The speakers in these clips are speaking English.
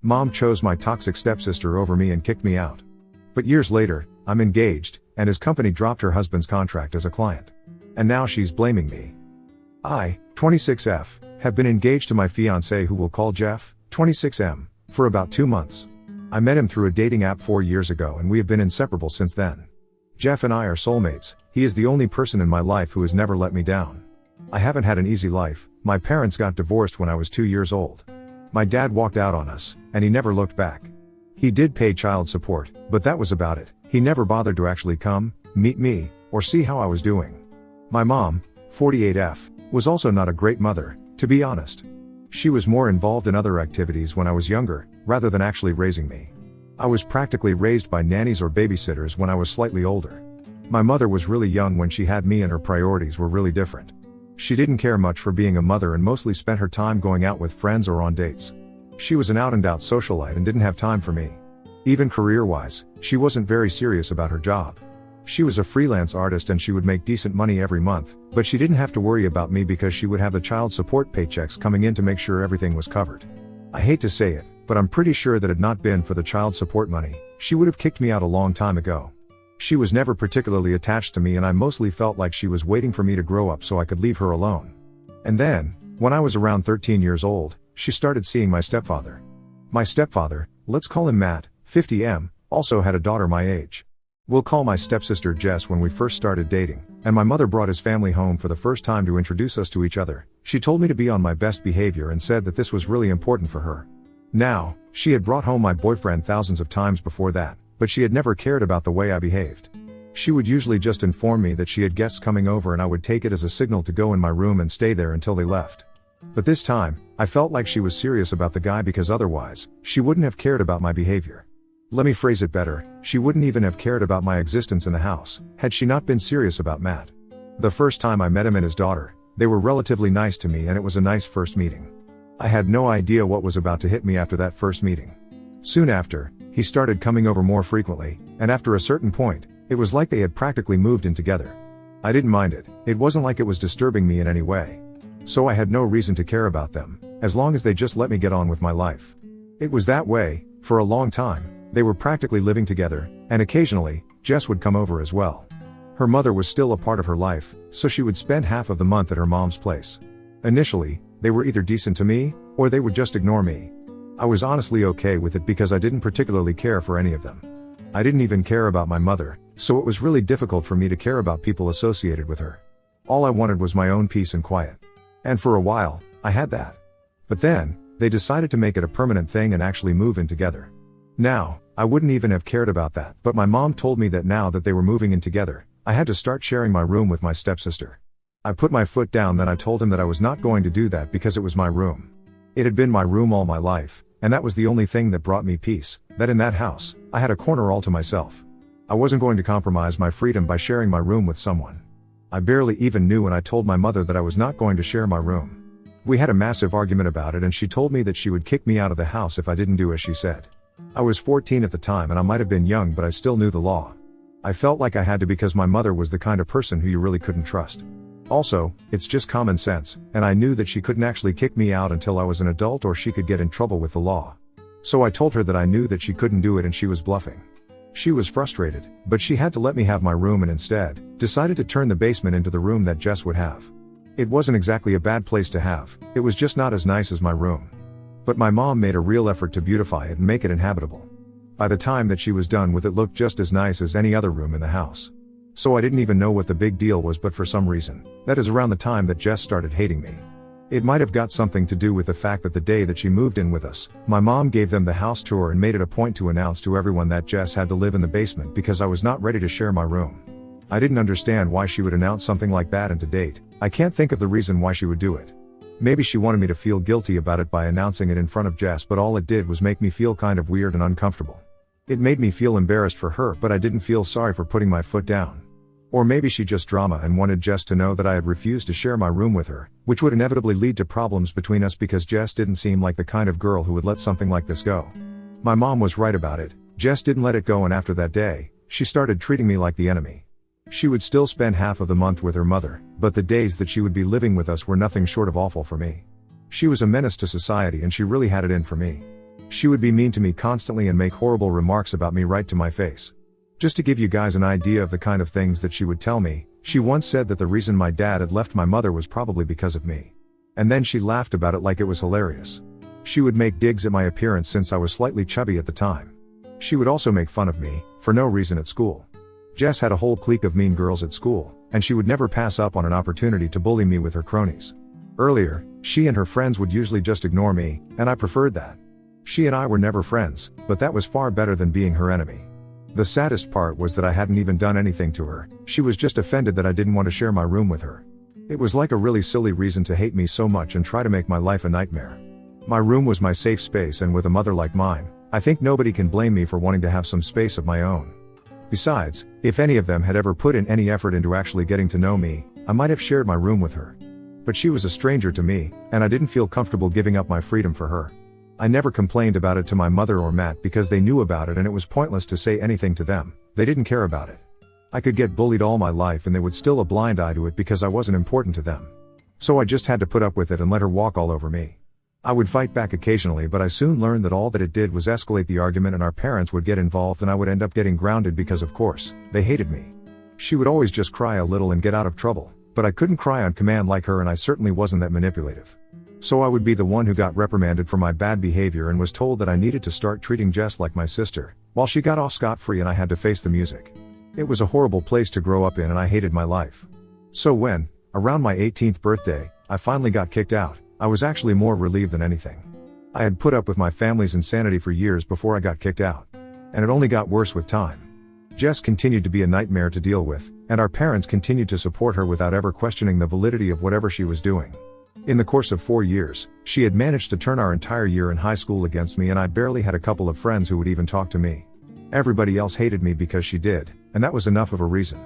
Mom chose my toxic stepsister over me and kicked me out. But years later, I'm engaged, and his company dropped her husband's contract as a client. And now she's blaming me. I, 26F, have been engaged to my fiancé, who we'll call Jeff, 26M, for about 2 months. I met him through a dating app 4 years ago and we have been inseparable since then. Jeff and I are soulmates. He is the only person in my life who has never let me down. I haven't had an easy life. My parents got divorced when I was 2 years old. My dad walked out on us, and he never looked back. He did pay child support, but that was about it. He never bothered to actually come, meet me, or see how I was doing. My mom, 48F, was also not a great mother, to be honest. She was more involved in other activities when I was younger, rather than actually raising me. I was practically raised by nannies or babysitters when I was slightly older. My mother was really young when she had me, and her priorities were really different. She didn't care much for being a mother and mostly spent her time going out with friends or on dates. She was an out-and-out socialite and didn't have time for me. Even career-wise, she wasn't very serious about her job. She was a freelance artist and she would make decent money every month, but she didn't have to worry about me because she would have the child support paychecks coming in to make sure everything was covered. I hate to say it, but I'm pretty sure that had not been for the child support money, she would have kicked me out a long time ago. She was never particularly attached to me and I mostly felt like she was waiting for me to grow up so I could leave her alone. And then, when I was around 13 years old, she started seeing my stepfather. My stepfather, let's call him Matt, 50M, also had a daughter my age. We'll call my stepsister Jess. When we first started dating, and my mother brought his family home for the first time to introduce us to each other, she told me to be on my best behavior and said that this was really important for her. Now, she had brought home my boyfriend thousands of times before that, but she had never cared about the way I behaved. She would usually just inform me that she had guests coming over and I would take it as a signal to go in my room and stay there until they left. But this time, I felt like she was serious about the guy because otherwise, she wouldn't have cared about my behavior. Let me phrase it better, she wouldn't even have cared about my existence in the house, had she not been serious about Matt. The first time I met him and his daughter, they were relatively nice to me and it was a nice first meeting. I had no idea what was about to hit me after that first meeting. Soon after, he started coming over more frequently, and after a certain point, it was like they had practically moved in together. I didn't mind it, it wasn't like it was disturbing me in any way. So I had no reason to care about them, as long as they just let me get on with my life. It was that way, for a long time. They were practically living together, and occasionally, Jess would come over as well. Her mother was still a part of her life, so she would spend half of the month at her mom's place. Initially, they were either decent to me, or they would just ignore me. I was honestly okay with it because I didn't particularly care for any of them. I didn't even care about my mother, so it was really difficult for me to care about people associated with her. All I wanted was my own peace and quiet. And for a while, I had that. But then, they decided to make it a permanent thing and actually move in together. Now, I wouldn't even have cared about that, but my mom told me that now that they were moving in together, I had to start sharing my room with my stepsister. I put my foot down, then I told him that I was not going to do that because it was my room. It had been my room all my life, and that was the only thing that brought me peace, that in that house, I had a corner all to myself. I wasn't going to compromise my freedom by sharing my room with someone. I barely even knew when I told my mother that I was not going to share my room. We had a massive argument about it and she told me that she would kick me out of the house if I didn't do as she said. I was 14 at the time and I might have been young, but I still knew the law. I felt like I had to because my mother was the kind of person who you really couldn't trust. Also, it's just common sense, and I knew that she couldn't actually kick me out until I was an adult or she could get in trouble with the law. So I told her that I knew that she couldn't do it and she was bluffing. She was frustrated, but she had to let me have my room and instead, decided to turn the basement into the room that Jess would have. It wasn't exactly a bad place to have, it was just not as nice as my room. But my mom made a real effort to beautify it and make it inhabitable. By the time that she was done with it, looked just as nice as any other room in the house. So I didn't even know what the big deal was, but for some reason, that is around the time that Jess started hating me. It might have got something to do with the fact that the day that she moved in with us, my mom gave them the house tour and made it a point to announce to everyone that Jess had to live in the basement because I was not ready to share my room. I didn't understand why she would announce something like that, and to date, I can't think of the reason why she would do it. Maybe she wanted me to feel guilty about it by announcing it in front of Jess, but all it did was make me feel kind of weird and uncomfortable. It made me feel embarrassed for her, but I didn't feel sorry for putting my foot down. Or maybe she just drama and wanted Jess to know that I had refused to share my room with her, which would inevitably lead to problems between us because Jess didn't seem like the kind of girl who would let something like this go. My mom was right about it, Jess didn't let it go, and after that day, she started treating me like the enemy. She would still spend half of the month with her mother, but the days that she would be living with us were nothing short of awful for me. She was a menace to society and she really had it in for me. She would be mean to me constantly and make horrible remarks about me right to my face. Just to give you guys an idea of the kind of things that she would tell me, she once said that the reason my dad had left my mother was probably because of me. And then she laughed about it like it was hilarious. She would make digs at my appearance since I was slightly chubby at the time. She would also make fun of me, for no reason at school. Jess had a whole clique of mean girls at school, and she would never pass up on an opportunity to bully me with her cronies. Earlier, she and her friends would usually just ignore me, and I preferred that. She and I were never friends, but that was far better than being her enemy. The saddest part was that I hadn't even done anything to her, she was just offended that I didn't want to share my room with her. It was like a really silly reason to hate me so much and try to make my life a nightmare. My room was my safe space, and with a mother like mine, I think nobody can blame me for wanting to have some space of my own. Besides, if any of them had ever put in any effort into actually getting to know me, I might have shared my room with her. But she was a stranger to me, and I didn't feel comfortable giving up my freedom for her. I never complained about it to my mother or Matt because they knew about it and it was pointless to say anything to them, they didn't care about it. I could get bullied all my life and they would still a blind eye to it because I wasn't important to them. So I just had to put up with it and let her walk all over me. I would fight back occasionally, but I soon learned that all that it did was escalate the argument and our parents would get involved and I would end up getting grounded because of course, they hated me. She would always just cry a little and get out of trouble, but I couldn't cry on command like her and I certainly wasn't that manipulative. So I would be the one who got reprimanded for my bad behavior and was told that I needed to start treating Jess like my sister, while she got off scot-free and I had to face the music. It was a horrible place to grow up in and I hated my life. So when, around my 18th birthday, I finally got kicked out, I was actually more relieved than anything. I had put up with my family's insanity for years before I got kicked out. And it only got worse with time. Jess continued to be a nightmare to deal with, and our parents continued to support her without ever questioning the validity of whatever she was doing. In the course of 4 years, she had managed to turn our entire year in high school against me and I barely had a couple of friends who would even talk to me. Everybody else hated me because she did, and that was enough of a reason.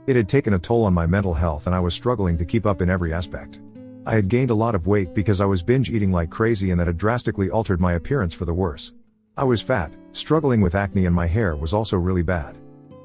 It had taken a toll on my mental health and I was struggling to keep up in every aspect. I had gained a lot of weight because I was binge eating like crazy and that had drastically altered my appearance for the worse. I was fat, struggling with acne and my hair was also really bad.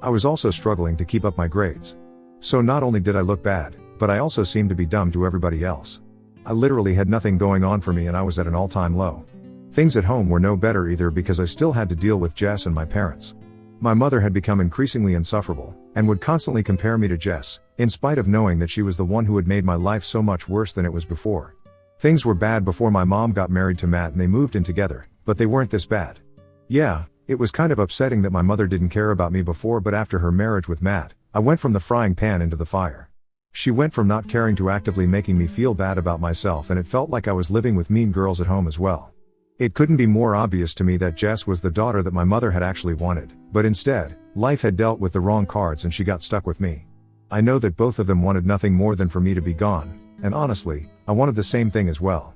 I was also struggling to keep up my grades. So not only did I look bad, but I also seemed to be dumb to everybody else. I literally had nothing going on for me and I was at an all-time low. Things at home were no better either because I still had to deal with Jess and my parents. My mother had become increasingly insufferable, and would constantly compare me to Jess, in spite of knowing that she was the one who had made my life so much worse than it was before. Things were bad before my mom got married to Matt and they moved in together, but they weren't this bad. Yeah, it was kind of upsetting that my mother didn't care about me before, but after her marriage with Matt, I went from the frying pan into the fire. She went from not caring to actively making me feel bad about myself, and it felt like I was living with mean girls at home as well. It couldn't be more obvious to me that Jess was the daughter that my mother had actually wanted, but instead, life had dealt with the wrong cards and she got stuck with me. I know that both of them wanted nothing more than for me to be gone, and honestly, I wanted the same thing as well.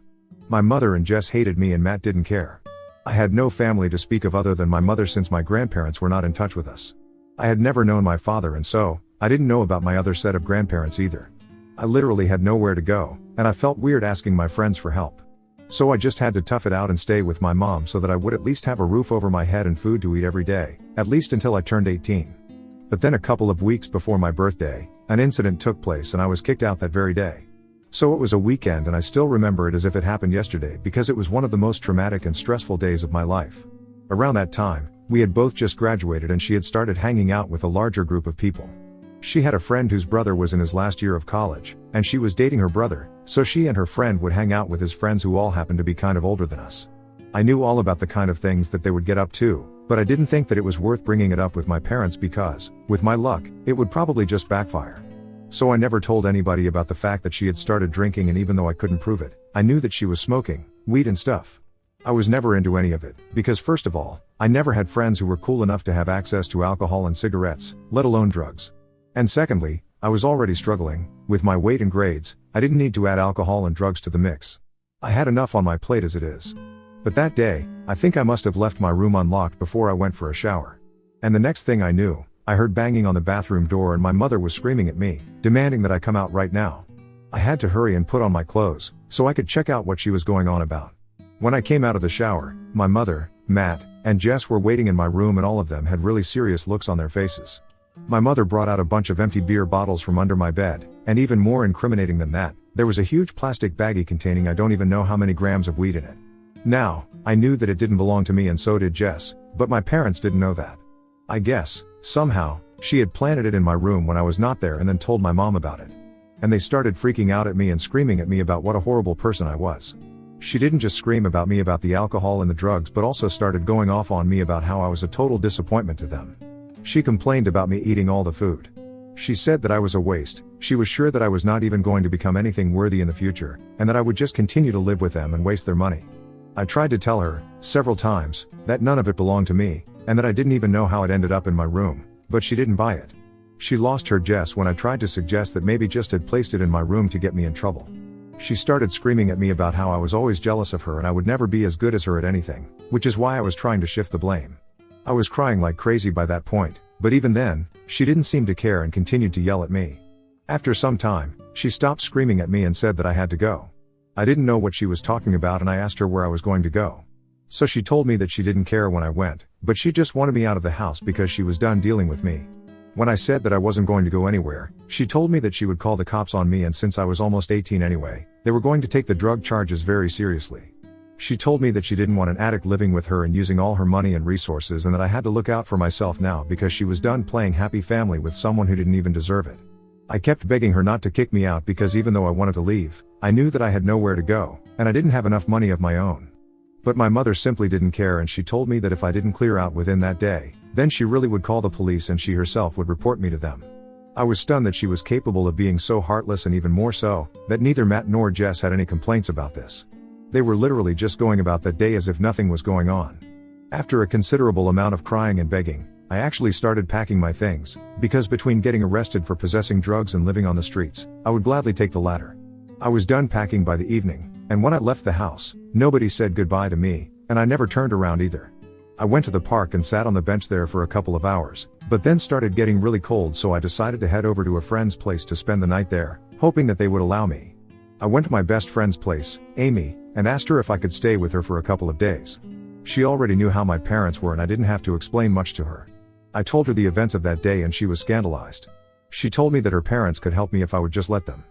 My mother and Jess hated me and Matt didn't care. I had no family to speak of other than my mother since my grandparents were not in touch with us. I had never known my father and so, I didn't know about my other set of grandparents either. I literally had nowhere to go, and I felt weird asking my friends for help. So I just had to tough it out and stay with my mom so that I would at least have a roof over my head and food to eat every day, at least until I turned 18. But then a couple of weeks before my birthday, an incident took place and I was kicked out that very day. So it was a weekend and I still remember it as if it happened yesterday because it was one of the most traumatic and stressful days of my life. Around that time, we had both just graduated and she had started hanging out with a larger group of people. She had a friend whose brother was in his last year of college, and she was dating her brother, so she and her friend would hang out with his friends who all happened to be kind of older than us. I knew all about the kind of things that they would get up to, but I didn't think that it was worth bringing it up with my parents because, with my luck, it would probably just backfire. So I never told anybody about the fact that she had started drinking, and even though I couldn't prove it, I knew that she was smoking weed and stuff. I was never into any of it, because first of all, I never had friends who were cool enough to have access to alcohol and cigarettes, let alone drugs. And secondly, I was already struggling with my weight and grades. I didn't need to add alcohol and drugs to the mix. I had enough on my plate as it is. But that day, I think I must have left my room unlocked before I went for a shower. And the next thing I knew, I heard banging on the bathroom door and my mother was screaming at me, demanding that I come out right now. I had to hurry and put on my clothes, so I could check out what she was going on about. When I came out of the shower, my mother, Matt, and Jess were waiting in my room and all of them had really serious looks on their faces. My mother brought out a bunch of empty beer bottles from under my bed, and even more incriminating than that, there was a huge plastic baggie containing I don't even know how many grams of weed in it. Now, I knew that it didn't belong to me and so did Jess, but my parents didn't know that. I guess, somehow, she had planted it in my room when I was not there and then told my mom about it. And they started freaking out at me and screaming at me about what a horrible person I was. She didn't just scream about me about the alcohol and the drugs but also started going off on me about how I was a total disappointment to them. She complained about me eating all the food. She said that I was a waste, she was sure that I was not even going to become anything worthy in the future, and that I would just continue to live with them and waste their money. I tried to tell her, several times, that none of it belonged to me, and that I didn't even know how it ended up in my room, but she didn't buy it. She lost her Jess when I tried to suggest that maybe Jess had placed it in my room to get me in trouble. She started screaming at me about how I was always jealous of her and I would never be as good as her at anything, which is why I was trying to shift the blame. I was crying like crazy by that point, but even then, she didn't seem to care and continued to yell at me. After some time, she stopped screaming at me and said that I had to go. I didn't know what she was talking about and I asked her where I was going to go. So she told me that she didn't care when I went, but she just wanted me out of the house because she was done dealing with me. When I said that I wasn't going to go anywhere, she told me that she would call the cops on me and since I was almost 18 anyway, they were going to take the drug charges very seriously. She told me that she didn't want an addict living with her and using all her money and resources and that I had to look out for myself now because she was done playing happy family with someone who didn't even deserve it. I kept begging her not to kick me out because even though I wanted to leave, I knew that I had nowhere to go, and I didn't have enough money of my own. But my mother simply didn't care and she told me that if I didn't clear out within that day, then she really would call the police and she herself would report me to them. I was stunned that she was capable of being so heartless and even more so, that neither Matt nor Jess had any complaints about this. They were literally just going about that day as if nothing was going on. After a considerable amount of crying and begging, I actually started packing my things, because between getting arrested for possessing drugs and living on the streets, I would gladly take the latter. I was done packing by the evening, and when I left the house, nobody said goodbye to me, and I never turned around either. I went to the park and sat on the bench there for a couple of hours, but then started getting really cold so I decided to head over to a friend's place to spend the night there, hoping that they would allow me. I went to my best friend's place, Amy, and asked her if I could stay with her for a couple of days. She already knew how my parents were and I didn't have to explain much to her. I told her the events of that day and she was scandalized. She told me that her parents could help me if I would just let them.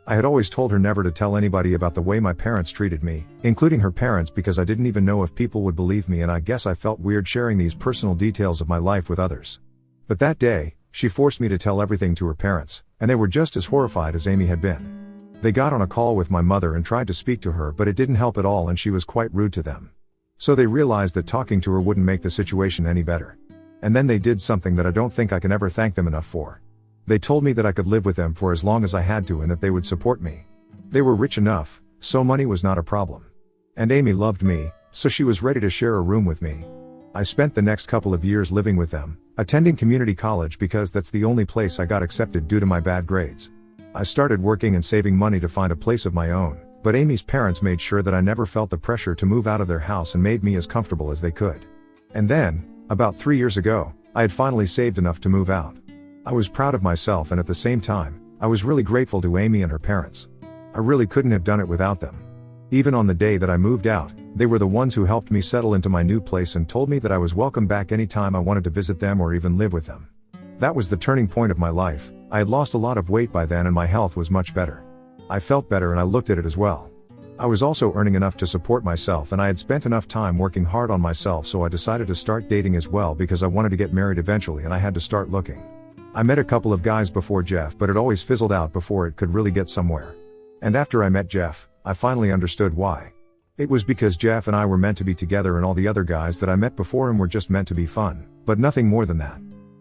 I had always told her never to tell anybody about the way my parents treated me, including her parents, because I didn't even know if people would believe me and I guess I felt weird sharing these personal details of my life with others. But that day, she forced me to tell everything to her parents, and they were just as horrified as Amy had been. They got on a call with my mother and tried to speak to her but it didn't help at all and she was quite rude to them. So they realized that talking to her wouldn't make the situation any better. And then they did something that I don't think I can ever thank them enough for. They told me that I could live with them for as long as I had to and that they would support me. They were rich enough, so money was not a problem. And Amy loved me, so she was ready to share a room with me. I spent the next couple of years living with them, attending community college because that's the only place I got accepted due to my bad grades. I started working and saving money to find a place of my own, but Amy's parents made sure that I never felt the pressure to move out of their house and made me as comfortable as they could. And then, about 3 years ago, I had finally saved enough to move out. I was proud of myself and at the same time, I was really grateful to Amy and her parents. I really couldn't have done it without them. Even on the day that I moved out, they were the ones who helped me settle into my new place and told me that I was welcome back anytime I wanted to visit them or even live with them. That was the turning point of my life. I had lost a lot of weight by then and my health was much better. I felt better and I looked at it as well. I was also earning enough to support myself and I had spent enough time working hard on myself, so I decided to start dating as well because I wanted to get married eventually and I had to start looking. I met a couple of guys before Jeff, but it always fizzled out before it could really get somewhere. And after I met Jeff, I finally understood why. It was because Jeff and I were meant to be together and all the other guys that I met before him were just meant to be fun, but nothing more than that.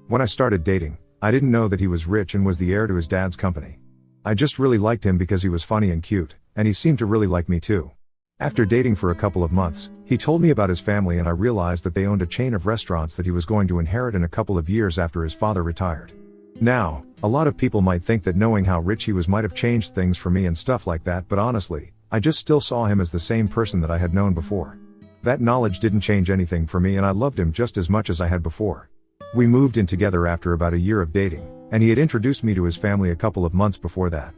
When I started dating, I didn't know that he was rich and was the heir to his dad's company. I just really liked him because he was funny and cute, and he seemed to really like me too. After dating for a couple of months, he told me about his family and I realized that they owned a chain of restaurants that he was going to inherit in a couple of years after his father retired. Now, a lot of people might think that knowing how rich he was might have changed things for me and stuff like that, but honestly, I just still saw him as the same person that I had known before. That knowledge didn't change anything for me and I loved him just as much as I had before. We moved in together after about a year of dating, and he had introduced me to his family a couple of months before that.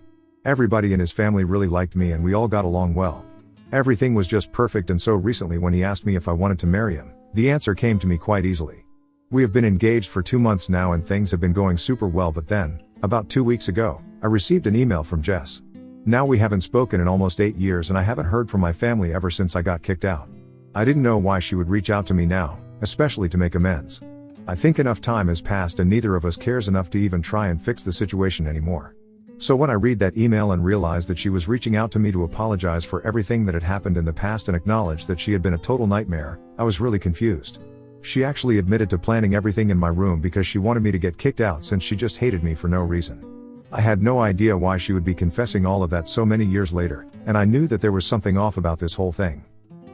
Everybody in his family really liked me and we all got along well. Everything was just perfect, and so recently when he asked me if I wanted to marry him, the answer came to me quite easily. We have been engaged for 2 months now and things have been going super well, but then, about 2 weeks ago, I received an email from Jess. Now we haven't spoken in almost 8 years and I haven't heard from my family ever since I got kicked out. I didn't know why she would reach out to me now, especially to make amends. I think enough time has passed and neither of us cares enough to even try and fix the situation anymore. So when I read that email and realized that she was reaching out to me to apologize for everything that had happened in the past and acknowledge that she had been a total nightmare, I was really confused. She actually admitted to planning everything in my room because she wanted me to get kicked out since she just hated me for no reason. I had no idea why she would be confessing all of that so many years later, and I knew that there was something off about this whole thing.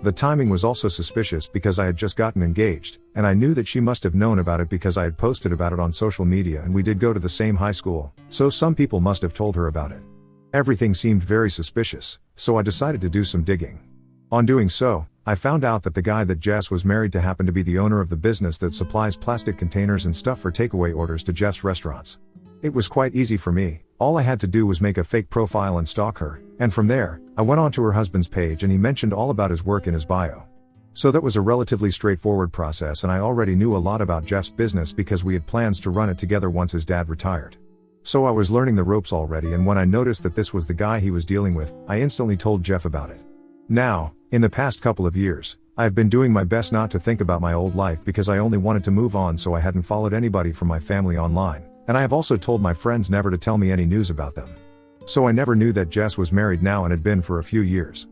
The timing was also suspicious because I had just gotten engaged, and I knew that she must have known about it because I had posted about it on social media and we did go to the same high school, so some people must have told her about it. Everything seemed very suspicious, so I decided to do some digging. On doing so, I found out that the guy that Jess was married to happened to be the owner of the business that supplies plastic containers and stuff for takeaway orders to Jeff's restaurants. It was quite easy for me, all I had to do was make a fake profile and stalk her, and from there, I went on to her husband's page and he mentioned all about his work in his bio. So that was a relatively straightforward process and I already knew a lot about Jeff's business because we had plans to run it together once his dad retired. So I was learning the ropes already, and when I noticed that this was the guy he was dealing with, I instantly told Jeff about it. Now, in the past couple of years, I've been doing my best not to think about my old life because I only wanted to move on, so I hadn't followed anybody from my family online, and I have also told my friends never to tell me any news about them. So I never knew that Jess was married now and had been for a few years.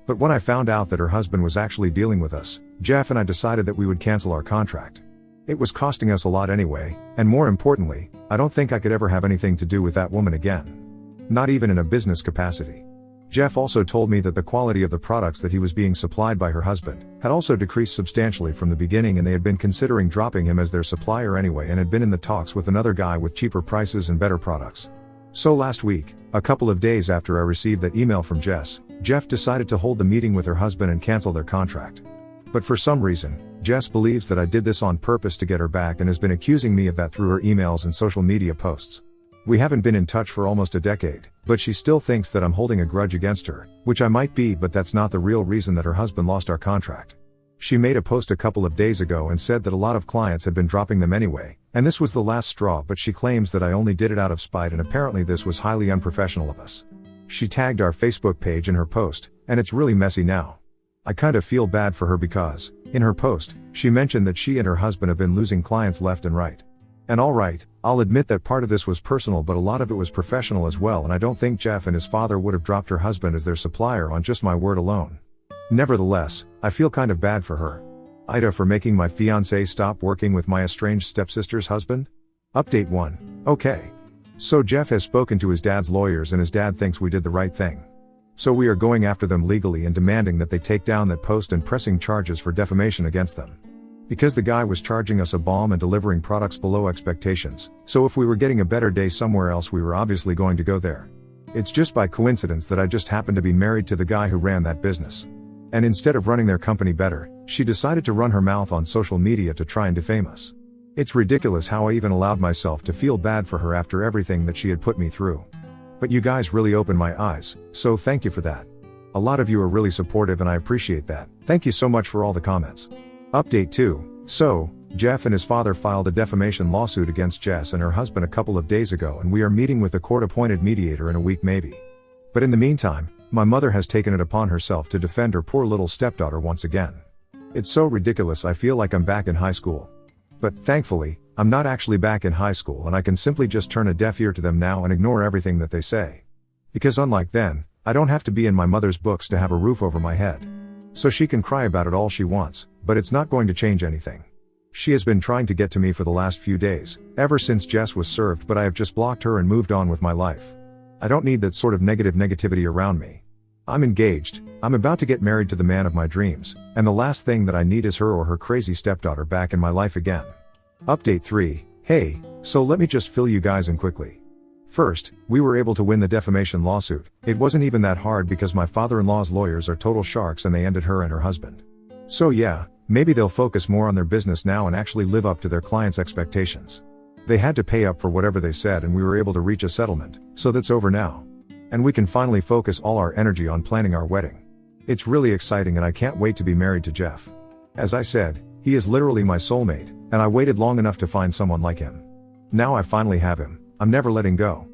But when I found out that her husband was actually dealing with us, Jeff and I decided that we would cancel our contract. It was costing us a lot anyway, and more importantly, I don't think I could ever have anything to do with that woman again. Not even in a business capacity. Jeff also told me that the quality of the products that he was being supplied by her husband had also decreased substantially from the beginning, and they had been considering dropping him as their supplier anyway and had been in the talks with another guy with cheaper prices and better products. So last week, a couple of days after I received that email from Jess, Jeff decided to hold the meeting with her husband and cancel their contract. But for some reason, Jess believes that I did this on purpose to get her back and has been accusing me of that through her emails and social media posts. We haven't been in touch for almost a decade, but she still thinks that I'm holding a grudge against her, which I might be, but that's not the real reason that her husband lost our contract. She made a post a couple of days ago and said that a lot of clients had been dropping them anyway, and this was the last straw, but she claims that I only did it out of spite and apparently this was highly unprofessional of us. She tagged our Facebook page in her post, and it's really messy now. I kind of feel bad for her because, in her post, she mentioned that she and her husband have been losing clients left and right. And alright, I'll admit that part of this was personal, but a lot of it was professional as well, and I don't think Jeff and his father would have dropped her husband as their supplier on just my word alone. Nevertheless, I feel kind of bad for her. Ida for making my fiancé stop working with my estranged stepsister's husband? Update 1. Okay. So Jeff has spoken to his dad's lawyers and his dad thinks we did the right thing. So we are going after them legally and demanding that they take down that post and pressing charges for defamation against them. Because the guy was charging us a bomb and delivering products below expectations, so if we were getting a better day somewhere else we were obviously going to go there. It's just by coincidence that I just happened to be married to the guy who ran that business. And instead of running their company better, she decided to run her mouth on social media to try and defame us. It's ridiculous how I even allowed myself to feel bad for her after everything that she had put me through. But you guys really opened my eyes, so thank you for that. A lot of you are really supportive and I appreciate that. Thank you so much for all the comments. Update 2. So, Jeff and his father filed a defamation lawsuit against Jess and her husband a couple of days ago, and we are meeting with a court-appointed mediator in a week maybe. But in the meantime, my mother has taken it upon herself to defend her poor little stepdaughter once again. It's so ridiculous, I feel like I'm back in high school. But thankfully, I'm not actually back in high school and I can simply just turn a deaf ear to them now and ignore everything that they say. Because unlike then, I don't have to be in my mother's books to have a roof over my head. So she can cry about it all she wants, but it's not going to change anything. She has been trying to get to me for the last few days, ever since Jess was served, but I have just blocked her and moved on with my life. I don't need that sort of negativity around me. I'm engaged, I'm about to get married to the man of my dreams, and the last thing that I need is her or her crazy stepdaughter back in my life again. Update 3. Hey, so let me just fill you guys in quickly. First, we were able to win the defamation lawsuit. It wasn't even that hard because my father-in-law's lawyers are total sharks and they ended her and her husband. So yeah, maybe they'll focus more on their business now and actually live up to their clients' expectations. They had to pay up for whatever they said and we were able to reach a settlement, so that's over now. And we can finally focus all our energy on planning our wedding. It's really exciting and I can't wait to be married to Jeff. As I said, he is literally my soulmate, and I waited long enough to find someone like him. Now I finally have him, I'm never letting go.